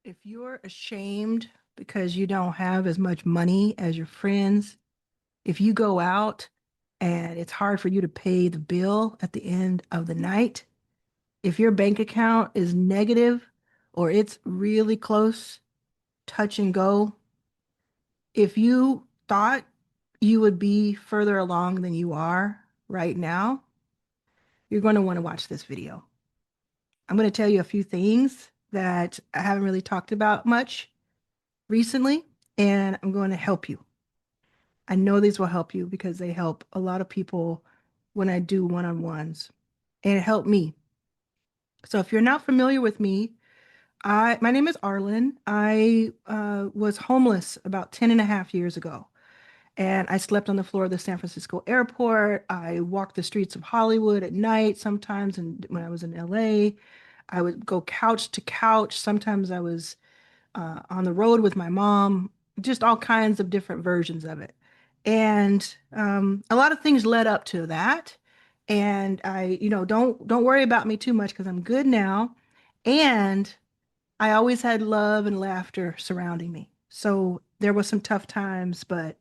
If you're ashamed because you don't have as much money as your friends, if you go out and it's hard for you to pay the bill at the end of the night, if your bank account is negative or it's really close, touch and go, if you thought you would be further along than you are right now, you're going to want to watch this video. I'm going to tell you a few things that I haven't really talked about much recently, and I'm going to help you. I know these will help you because they help a lot of people when I do one-on-ones, and it helped me. So if you're not familiar with me, my name is Arlan. I was homeless about 10 and a half years ago, and I slept on the floor of the San Francisco airport. I walked the streets of Hollywood at night sometimes, and when I was in LA, I would go couch to couch. Sometimes I was on the road with my mom, just all kinds of different versions of it. And a lot of things led up to that. And don't worry about me too much because I'm good now. And I always had love and laughter surrounding me. So there was some tough times, but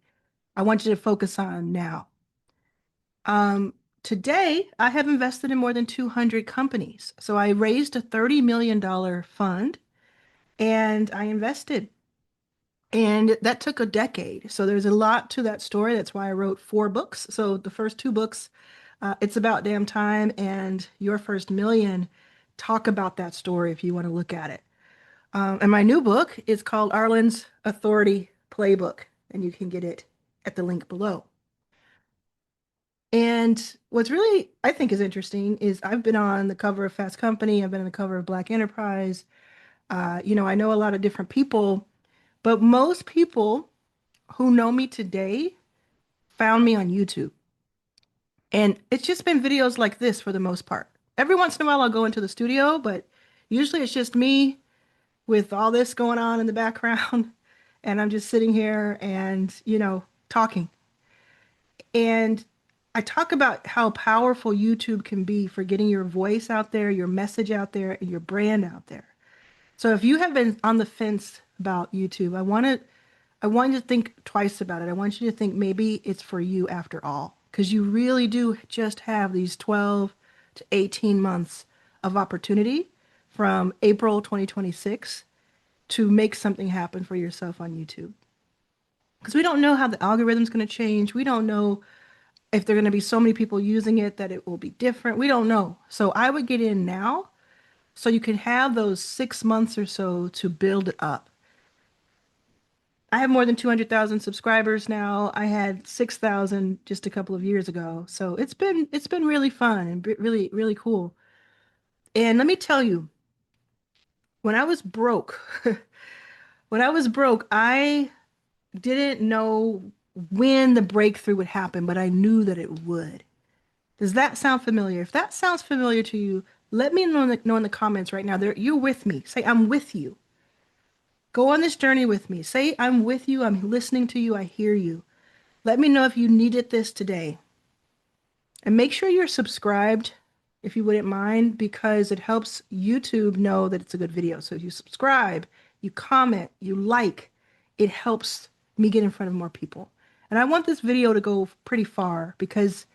I want you to focus on now. Um, Today, I have invested in more than 200 companies. So I raised a $30 million fund and I invested. And that took a decade. So there's a lot to that story. That's why I wrote four books. So the first two books, It's About Damn Time and Your First Million, talk about that story if you want to look at it. And my new book is called Arlen's Authority Playbook, and you can get it at the link below. And what's really, I think, is interesting is I've been on the cover of Fast Company, I've been on the cover of Black Enterprise. I know a lot of different people, but most people who know me today found me on YouTube. And it's just been videos like this for the most part. Every once in a while, I'll go into the studio, but usually it's just me with all this going on in the background. And I'm just sitting here and, talking. And I talk about how powerful YouTube can be for getting your voice out there, your message out there, and your brand out there. So if you have been on the fence about YouTube, I want you to think twice about it. I want you to think maybe it's for you after all, because you really do just have these 12 to 18 months of opportunity from April 2026 to make something happen for yourself on YouTube. Because we don't know how the algorithm's going to change. We don't know if there are going to be so many people using it that it will be different. We don't know. So I would get in now so you can have those 6 months or so to build it up. I have more than 200,000 subscribers now. I had 6,000 just a couple of years ago. So it's been really fun and really really cool. And let me tell you, when I was broke, I didn't know when the breakthrough would happen, but I knew that it would. Does that sound familiar? If that sounds familiar to you, let me know in the comments right now. There, you're with me. Say I'm with you. Go on this journey with me. Say I'm with you. I'm listening to you. I hear you. Let me know if you needed this today. And make sure you're subscribed if you wouldn't mind, because it helps YouTube know that it's a good video. So if you subscribe, you comment, you like, it helps me get in front of more people. And I want this video to go pretty far because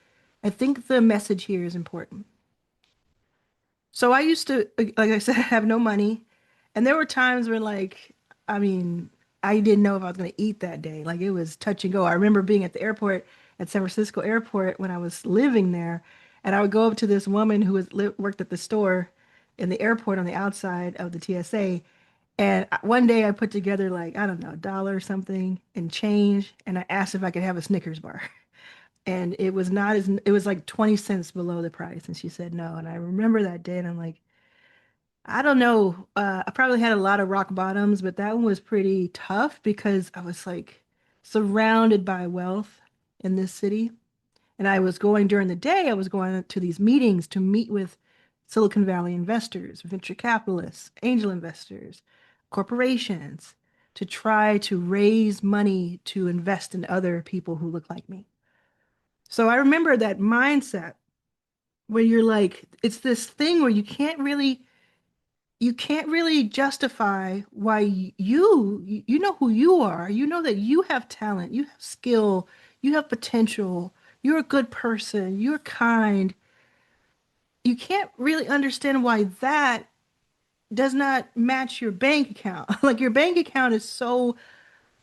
I think the message here is important. So I used to, like I said, have no money. And there were times when, like, I mean, I didn't know if I was going to eat that day. Like, it was touch and go. I remember being at the airport, at San Francisco airport when I was living there. And I would go up to this woman who worked at the store in the airport on the outside of the TSA. And one day I put together, like, I don't know, a dollar or something and change. And I asked if I could have a Snickers bar. And it was not as, it was like 20 cents below the price. And she said no. And I remember that day and I'm like, I don't know. I probably had a lot of rock bottoms, but that one was pretty tough because I was like surrounded by wealth in this city. And I was going during the day, I was going to these meetings to meet with Silicon Valley investors, venture capitalists, angel investors, corporations to try to raise money to invest in other people who look like me. So I remember that mindset where you're like, it's this thing where you can't really you can't really justify why you know who you are. You know that you have talent, you have skill, you have potential, you're a good person, you're kind. You can't really understand why that does not match your bank account. Like your bank account is so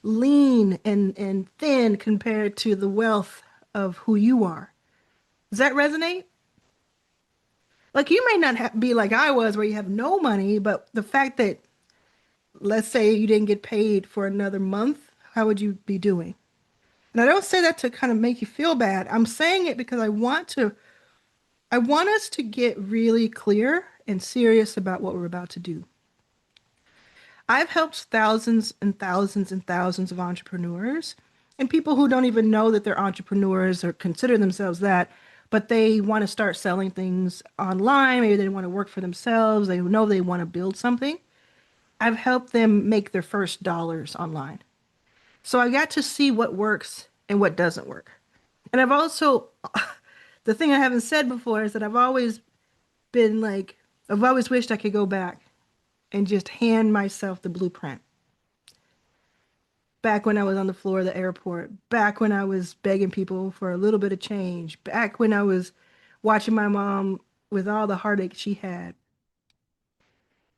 lean and thin compared to the wealth of who you are. Does that resonate? Like you may not be like I was where you have no money, but the fact that let's say you didn't get paid for another month, how would you be doing? And I don't say that to kind of make you feel bad. I'm saying it because I want us to get really clear and serious about what we're about to do. I've helped thousands and thousands and thousands of entrepreneurs and people who don't even know that they're entrepreneurs or consider themselves that, but they want to start selling things online. Maybe they want to work for themselves. They know they want to build something. I've helped them make their first dollars online. So I got to see what works and what doesn't work. And I've also, the thing I haven't said before is that been like, I've always wished I could go back and just hand myself the blueprint. Back when I was on the floor of the airport, back when I was begging people for a little bit of change, back when I was watching my mom with all the heartache she had.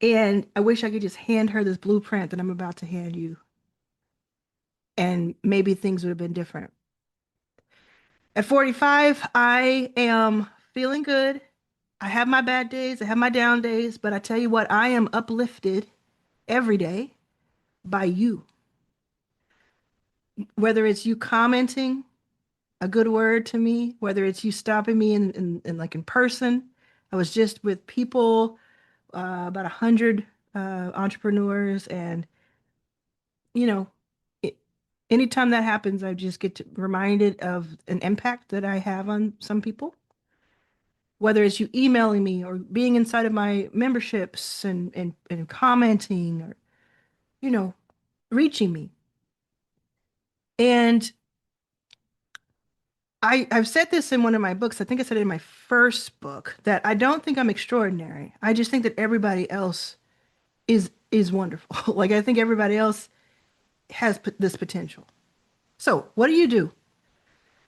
And I wish I could just hand her this blueprint that I'm about to hand you. And maybe things would have been different. At 45, I am feeling good. I have my bad days, I have my down days, but I tell you what, I am uplifted every day by you. Whether it's you commenting a good word to me, whether it's you stopping me in like in person. I was just with people, about 100 entrepreneurs, and you know, it, anytime that happens, I just reminded of an impact that I have on some people. Whether it's you emailing me or being inside of my memberships and commenting or, you know, reaching me. And I've said this in one of my books. I think I said it in my first book that I don't think I'm extraordinary. I just think that everybody else is wonderful. Like I think everybody else has this potential. So what do you do?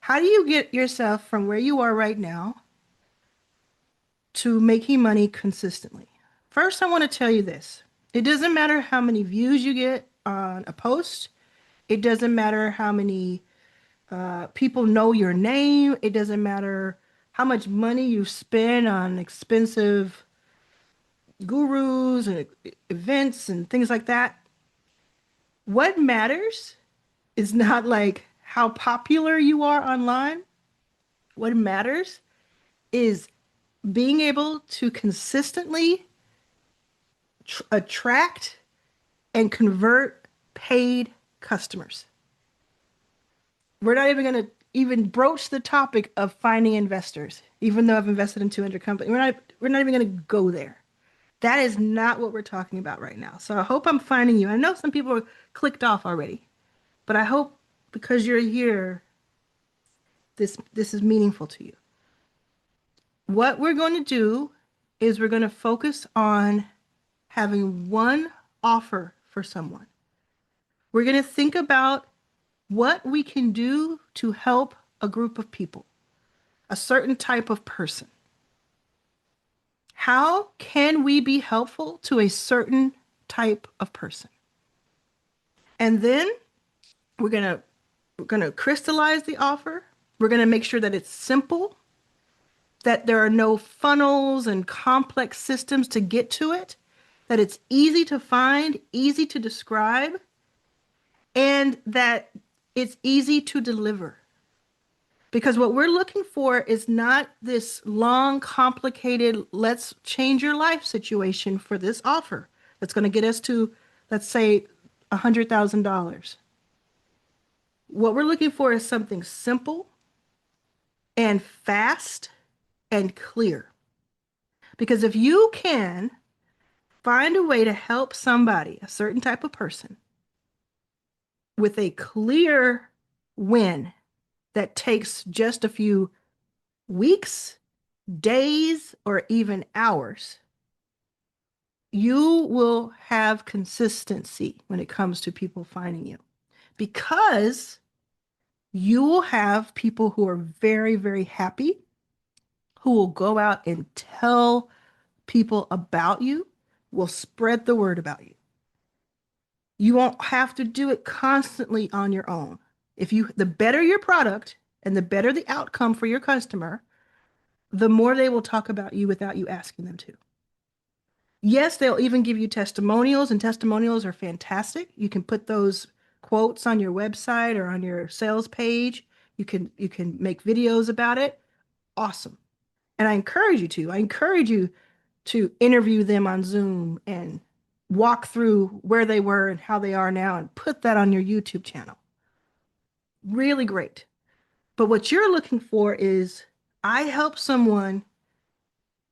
How do you get yourself from where you are right now to making money consistently? First, I want to tell you this. It doesn't matter how many views you get on a post. It doesn't matter how many people know your name. It doesn't matter how much money you spend on expensive gurus and events and things like that. What matters is not like how popular you are online. What matters is being able to consistently attract and convert paid customers. We're not even going to even broach the topic of finding investors, even though I've invested in 200 companies. We're not even going to go there. That is not what we're talking about right now. So I hope I'm finding you. I know some people are clicked off already, but I hope because you're here, this is meaningful to you. What we're going to do is we're going to focus on having one offer for someone. We're going to think about what we can do to help a group of people, a certain type of person. How can we be helpful to a certain type of person? And then we're going to crystallize the offer. We're going to make sure that it's simple, that there are no funnels and complex systems to get to it, that it's easy to find, easy to describe, and that it's easy to deliver. Because what we're looking for is not this long, complicated, let's change your life situation for this offer that's going to get us to, let's say, $100,000. What we're looking for is something simple and fast and clear. Because if you can find a way to help somebody, a certain type of person, with a clear win that takes just a few weeks, days, or even hours, you will have consistency when it comes to people finding you because you will have people who are very, very happy, who will go out and tell people about you, will spread the word about you. You won't have to do it constantly on your own. The better your product and the better the outcome for your customer, the more they will talk about you without you asking them to. Yes, they'll even give you testimonials, and testimonials are fantastic. You can put those quotes on your website or on your sales page. You can make videos about it. Awesome. And I encourage you to. I encourage you to interview them on Zoom and walk through where they were and how they are now and put that on your YouTube channel. Really great. But what you're looking for is I help someone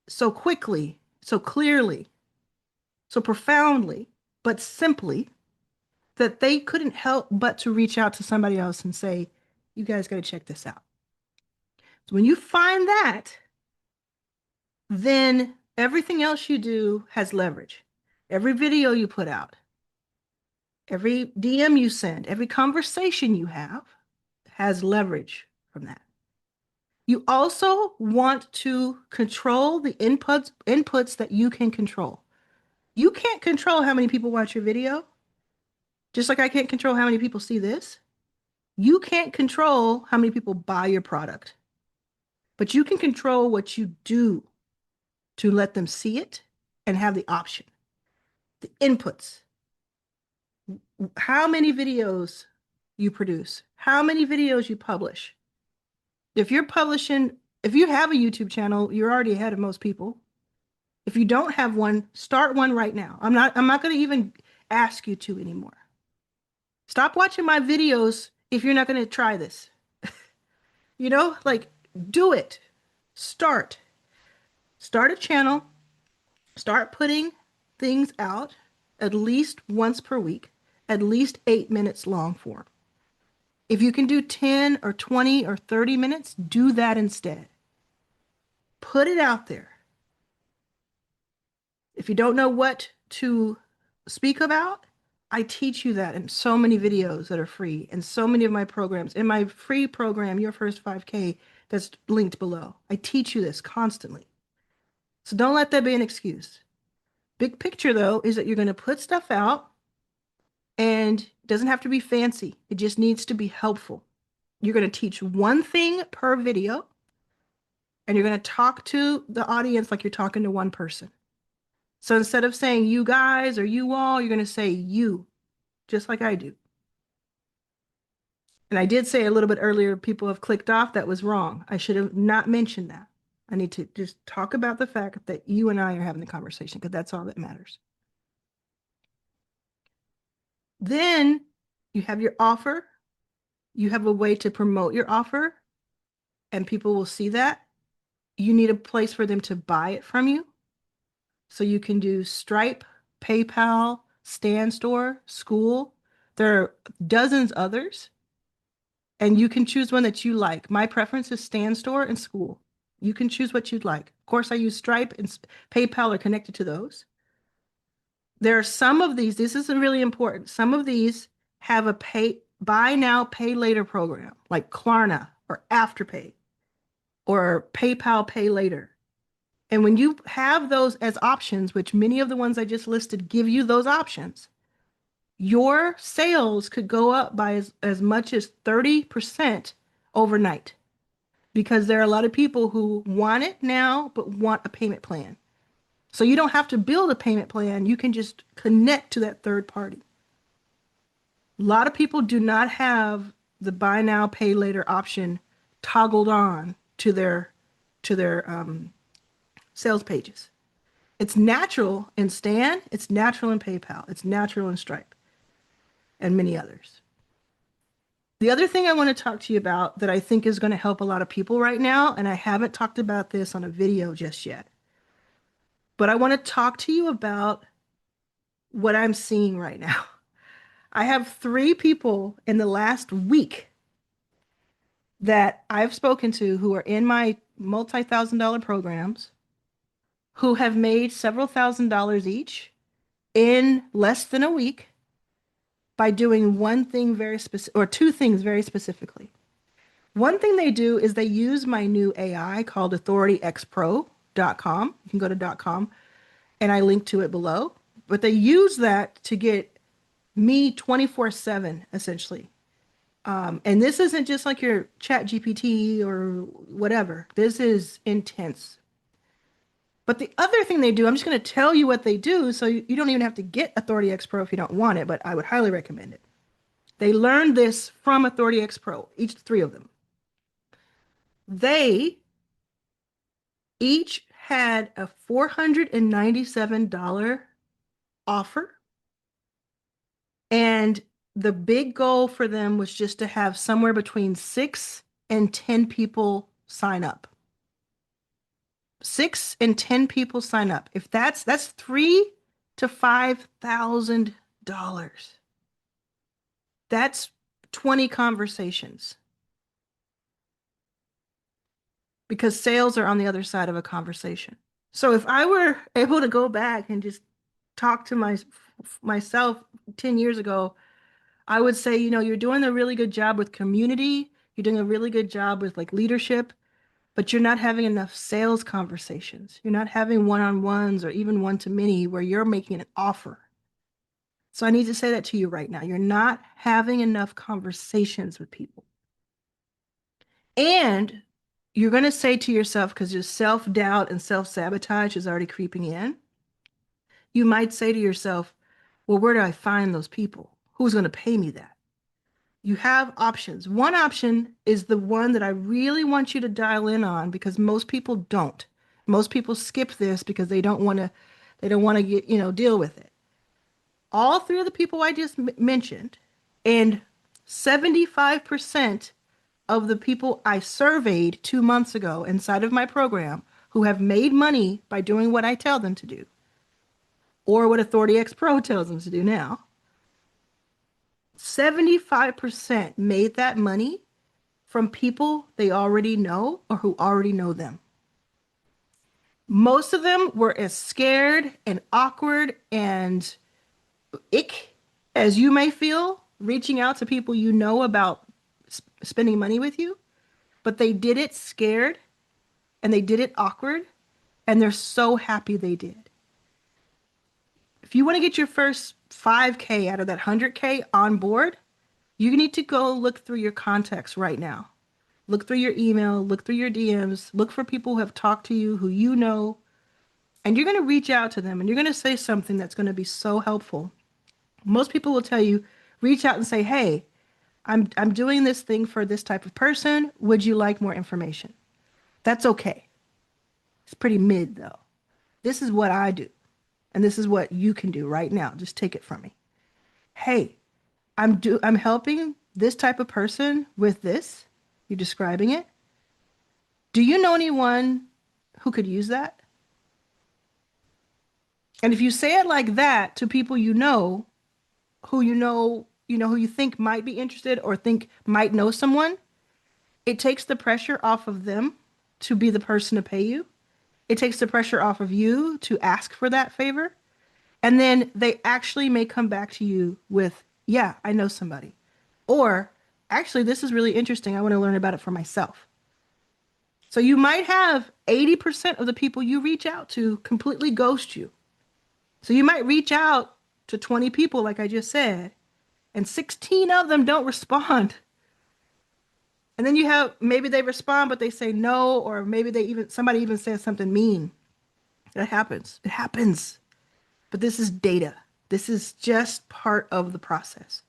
so quickly, so clearly, so profoundly, but simply that they couldn't help but to reach out to somebody else and say, you guys got to check this out. So when you find that, then everything else you do has leverage. Every video you put out, every DM you send, every conversation you have has leverage from that. You also want to control the inputs that you can control. You can't control how many people watch your video, just like I can't control how many people see this. You can't control how many people buy your product, but you can control what you do to let them see it and have the option. The inputs, how many videos you produce, how many videos you publish. If you're publishing, if you have a YouTube channel, you're already ahead of most people. If you don't have one, start one right now. I'm not going to even ask you to anymore. Stop watching my videos if you're not going to try this. Like do it. Start. Start a channel. Start putting things out at least once per week, at least 8 minutes long form. If you can do 10 or 20 or 30 minutes, do that instead. Put it out there. If you don't know what to speak about, I teach you that in so many videos that are free and so many of my programs. In my free program, Your First 5K, that's linked below, I teach you this constantly. So don't let that be an excuse. Big picture, though, is that you're going to put stuff out and it doesn't have to be fancy. It just needs to be helpful. You're going to teach one thing per video and you're going to talk to the audience like you're talking to one person. So instead of saying you guys or you all, you're going to say you, just like I do. And I did say a little bit earlier, people have clicked off. That was wrong. I should have not mentioned that. I need to just talk about the fact that you and I are having the conversation because that's all that matters. Then you have your offer. You have a way to promote your offer and people will see that. You need a place for them to buy it from you. So you can do Stripe, PayPal, Stand Store, School. There are dozens others. And you can choose one that you like. My preference is Stand Store and School. You can choose what you'd like. Of course, I use Stripe and PayPal are connected to those. There are some of these, this is really important. Some of these have a buy now, pay later program, like Klarna or Afterpay or PayPal pay later. And when you have those as options, which many of the ones I just listed give you those options, your sales could go up by as much as 30% overnight because there are a lot of people who want it now but want a payment plan. So you don't have to build a payment plan. You can just connect to that third party. A lot of people do not have the buy now, pay later option toggled on to their sales pages. It's natural in Stan, it's natural in PayPal, it's natural in Stripe, and many others. The other thing I want to talk to you about that I think is going to help a lot of people right now, and I haven't talked about this on a video just yet, but I want to talk to you about what I'm seeing right now. I have 3 people in the last week that I've spoken to who are in my multi-thousand-dollar programs who have made several $1,000s each in less than a week by doing one thing very specific or two things very specifically. One thing they do is they use my new AI called authorityxpro.com. You can go to .com and I link to it below. But they use that to get me 24/7 essentially. And this isn't just like your chat GPT or whatever. This is intense. But the other thing they do, I'm just going to tell you what they do so you don't even have to get Authority X Pro if you don't want it, but I would highly recommend it. They learned this from Authority X Pro, each three of them. They each had a $497 offer. And the big goal for them was just to have somewhere between 6 and 10 people sign up. 6 and 10 people sign up. If that's $3,000 to $5,000. That's 20 conversations. Because sales are on the other side of a conversation. So if I were able to go back and just talk to myself 10 years ago, I would say, you're doing a really good job with community. You're doing a really good job with like leadership, but you're not having enough sales conversations. You're not having one-on-ones or even one-to-many where you're making an offer. So I need to say that to you right now. You're not having enough conversations with people. And you're going to say to yourself, because your self-doubt and self-sabotage is already creeping in, you might say to yourself, well, where do I find those people? Who's going to pay me that? You have options. One option is the one that I really want you to dial in on because most people don't. Most people skip this because they don't want to get, deal with it. All three of the people I just mentioned and 75% of the people I surveyed 2 months ago inside of my program who have made money by doing what I tell them to do or what Authority X Pro tells them to do now, 75% made that money from people they already know or who already know them. Most of them were as scared and awkward and ick as you may feel reaching out to people you know about spending money with you, but they did it scared and they did it awkward and they're so happy they did. If you want to get your first 5K out of that 100K on board, you need to go look through your contacts right now. Look through your email, look through your DMs, look for people who have talked to you, who you know, and you're going to reach out to them and you're going to say something that's going to be so helpful. Most people will tell you, reach out and say, hey, I'm doing this thing for this type of person. Would you like more information? That's okay. It's pretty mid though. This is what I do. And this is what you can do right now. Just take it from me. Hey, I'm helping this type of person with this. You're describing it. Do you know anyone who could use that? And if you say it like that to people who who you think might be interested or think might know someone, it takes the pressure off of them to be the person to pay you. It takes the pressure off of you to ask for that favor. And then they actually may come back to you with, yeah, I know somebody. Or actually, this is really interesting. I want to learn about it for myself. So you might have 80% of the people you reach out to completely ghost you. So you might reach out to 20 people, like I just said, and 16 of them don't respond. And then you have, maybe they respond, but they say no, or maybe somebody even says something mean. That happens. It happens. But this is data. This is just part of the process.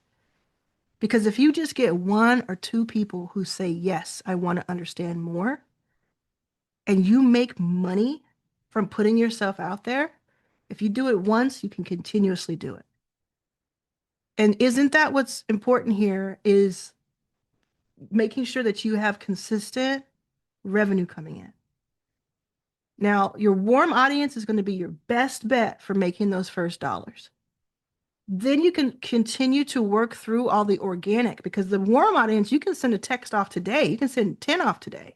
Because if you just get 1 or 2 people who say, yes, I want to understand more, and you make money from putting yourself out there, if you do it once, you can continuously do it. And isn't that what's important here is making sure that you have consistent revenue coming in. Now, your warm audience is going to be your best bet for making those first dollars. Then you can continue to work through all the organic because the warm audience, you can send a text off today. You can send 10 off today.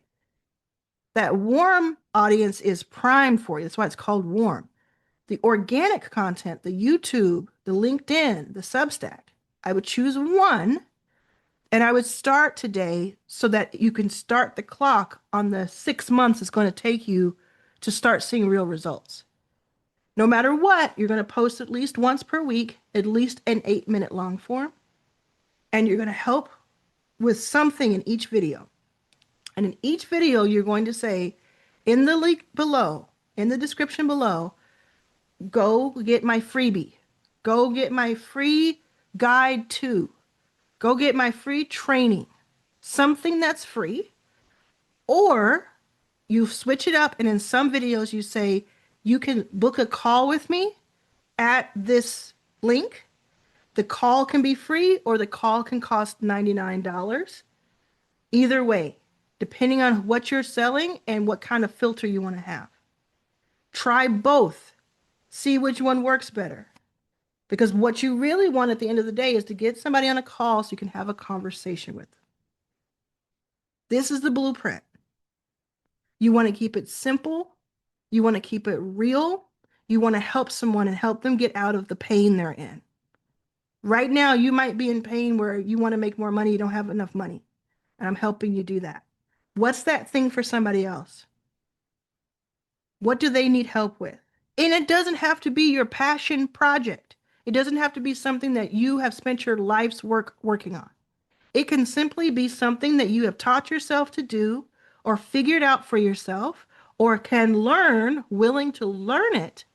That warm audience is primed for you. That's why it's called warm. The organic content, the YouTube, the LinkedIn, the Substack, I would choose one and I would start today so that you can start the clock on the 6 months it's going to take you to start seeing real results. No matter what, you're going to post at least once per week, at least an 8-minute long form, and you're going to help with something in each video. And in each video, you're going to say in the link below, in the description below, go get my freebie. Go get my free guide to. Go get my free training. Something that's free. Or you switch it up and in some videos you say, you can book a call with me at this link. The call can be free or the call can cost $99. Either way, depending on what you're selling and what kind of filter you want to have. Try both. See which one works better. Because what you really want at the end of the day is to get somebody on a call so you can have a conversation with them. This is the blueprint. You want to keep it simple. You want to keep it real. You want to help someone and help them get out of the pain they're in. Right now, you might be in pain where you want to make more money. You don't have enough money. And I'm helping you do that. What's that thing for somebody else? What do they need help with? And it doesn't have to be your passion project. It doesn't have to be something that you have spent your life's work working on. It can simply be something that you have taught yourself to do or figured out for yourself or can learn, willing to learn it,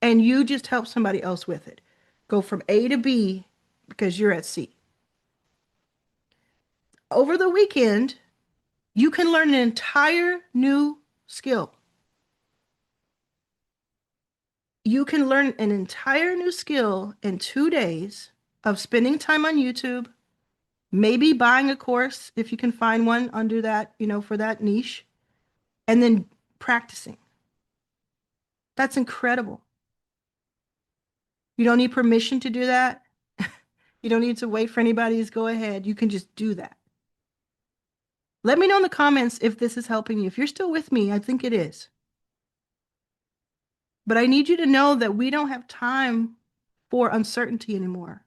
and you just help somebody else with it. Go from A to B because you're at C. Over the weekend, you can learn an entire new skill. You can learn an entire new skill in 2 days of spending time on YouTube, maybe buying a course if you can find one under that, for that niche, and then practicing. That's incredible. You don't need permission to do that. You don't need to wait for anybody's go ahead. You can just do that. Let me know in the comments if this is helping you. If you're still with me, I think it is. But I need you to know that we don't have time for uncertainty anymore.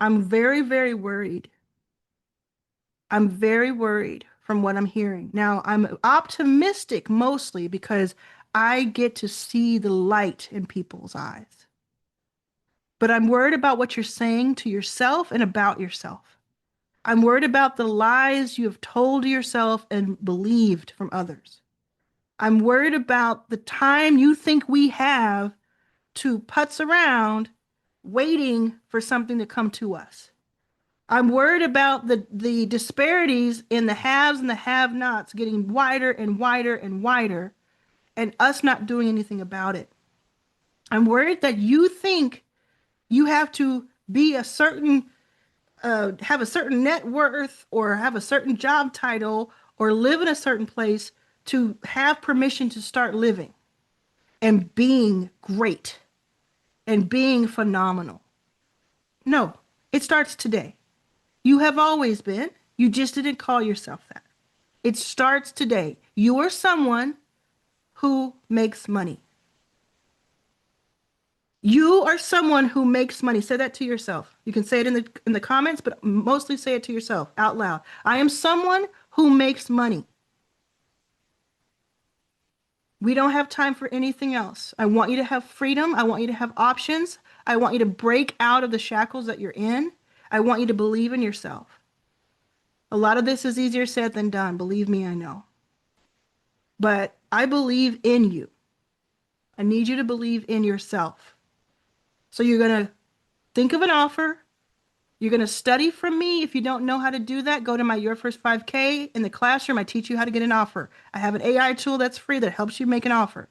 I'm very, very worried. I'm very worried from what I'm hearing. Now, I'm optimistic mostly because I get to see the light in people's eyes. But I'm worried about what you're saying to yourself and about yourself. I'm worried about the lies you have told yourself and believed from others. I'm worried about the time you think we have to putz around waiting for something to come to us. I'm worried about the disparities in the haves and the have-nots getting wider and wider and wider and us not doing anything about it. I'm worried that you think you have to be a certain, have a certain net worth or have a certain job title or live in a certain place to have permission to start living and being great and being phenomenal. No, it starts today. You have always been. You just didn't call yourself that. It starts today. You are someone who makes money. You are someone who makes money. Say that to yourself. You can say it in the comments, but mostly say it to yourself out loud. I am someone who makes money. We don't have time for anything else. I want you to have freedom. I want you to have options. I want you to break out of the shackles that you're in. I want you to believe in yourself. A lot of this is easier said than done. Believe me, I know. But I believe in you. I need you to believe in yourself. So you're going to think of an offer. You're going to study from me. If you don't know how to do that, go to my Your First 5K. In the classroom, I teach you how to get an offer. I have an AI tool that's free that helps you make an offer.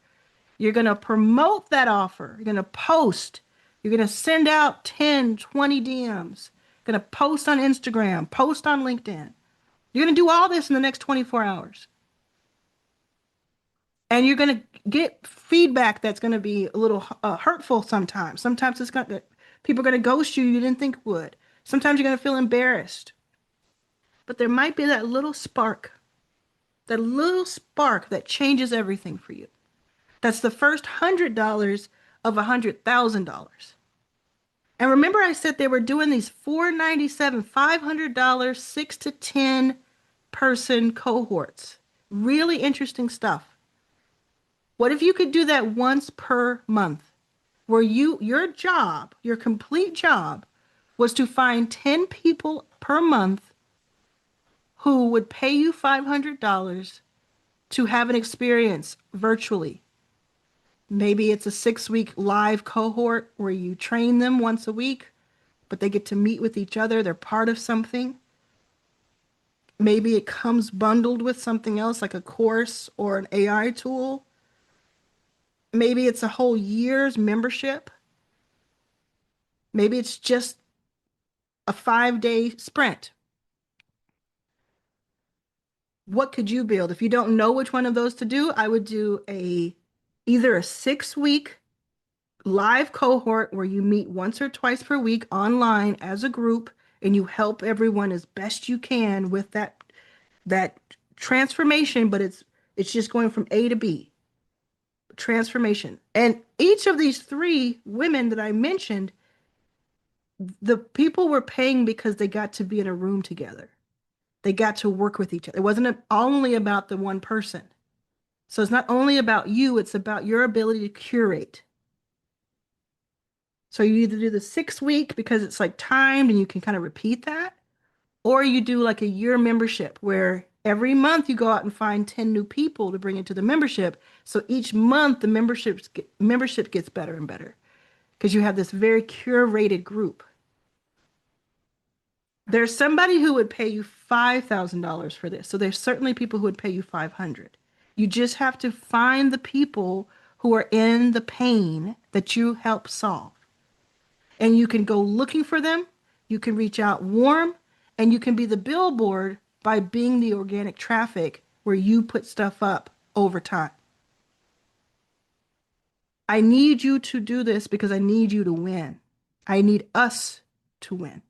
You're going to promote that offer. You're going to post. You're going to send out 10, 20 DMs. You're going to post on Instagram, post on LinkedIn. You're going to do all this in the next 24 hours. And you're going to get feedback that's going to be a little hurtful sometimes. Sometimes people are going to ghost you didn't think would. Sometimes you're going to feel embarrassed. But there might be that little spark That little spark that changes everything for you. That's the first $100 of $100,000. And remember, I said they were doing these 497, $500, 6 to 10 person cohorts. Really interesting stuff. What if you could do that once per month, where your job, your complete job, was to find 10 people per month who would pay you $500 to have an experience virtually. Maybe it's a 6 week live cohort where you train them once a week, but they get to meet with each other. They're part of something. Maybe it comes bundled with something else like a course or an AI tool. Maybe it's a whole year's membership. Maybe it's just a 5 day sprint. What could you build? If you don't know which one of those to do, I would do either a 6 week live cohort where you meet once or twice per week online as a group and you help everyone as best you can with that transformation, but it's just going from A to B. Transformation. And each of these three women that I mentioned, the people were paying because they got to be in a room together. They got to work with each other. It wasn't only about the one person. So it's not only about you, it's about your ability to curate. So you either do the 6 week because it's like timed and you can kind of repeat that, or you do like a year membership where every month you go out and find 10 new people to bring into the membership. So each month the membership gets better and better because you have this very curated group. There's somebody who would pay you $5,000 for this. So there's certainly people who would pay you 500. You just have to find the people who are in the pain that you help solve. And you can go looking for them. You can reach out warm, and you can be the billboard by being the organic traffic where you put stuff up over time. I need you to do this because I need you to win. I need us to win.